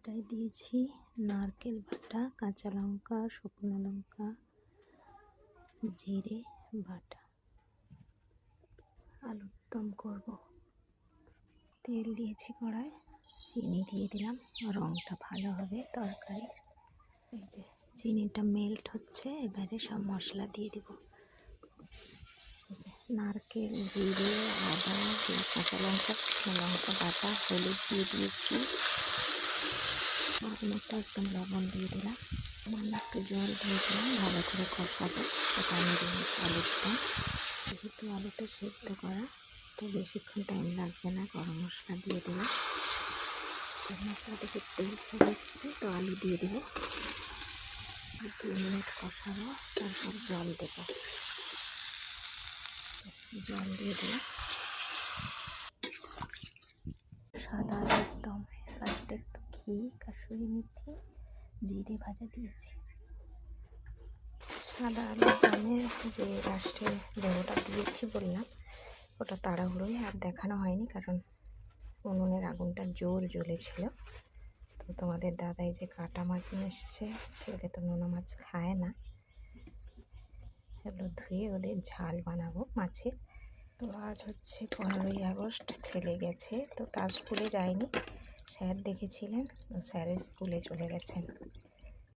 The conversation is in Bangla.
এটাই দিয়েছি নারকেল বাটা, কাঁচা লঙ্কা, শুকনো লঙ্কা, জিরে বাটা। আলুর দম করব। তেল দিয়েছি কড়াই, চিনি দিয়ে দিলাম, রঙটা ভালো হবে তরকারির। এই যে চিনিটা মেল্ট হচ্ছে, এবারে সব মশলা দিয়ে দিব। নারকেল, জিরে, আদা, কাঁচা লঙ্কা, শুকনো লঙ্কা বাটা, হলুদ দিয়ে দিয়েছি, মতো একদম লবণ দিয়ে দিলাম, সামান্য একটু জল দিয়ে দিলাম, ভালো করে কষাবো। সেটা আমি দিয়েছি আলুর দম। যেহেতু আলুটা সেদ্ধ করা, তো বেশিক্ষণ টাইম লাগবে না। গরম মশলা দিয়ে দেবো। মশলা থেকে তেল ছেড়ে এসছে, তো আলু দিয়ে দেবো। 2 মিনিট কষাবো, তারপর জল দেবো। জল দিয়ে দিলাম। সাদা আলুর দম, লাস্টে একটু ঘি, কাসুরি মেথি, জিরে ভাজা দিয়েছি। সাদা আলুর দমের যে লাস্টে দেবোটা দিয়েছি বললাম, ওটা তাড়াহুড়োই আর দেখানো হয়নি, কারণ উনুনের আগুনটা জোর জ্বলেছিল। তো তোমাদের দাদাই যে কাটা মাছ নিয়ে এসছে, ছেলে তো নোনা মাছ খায় না, এগুলো ধুয়ে ওদের ঝাল বানাবো মাছের। তো আজ হচ্ছে 15ই আগস্ট, ছেলে গেছে, তো তার স্কুলে যায়নি। স্যার দেখেছিলেন, স্যারের স্কুলে চলে গেছেন।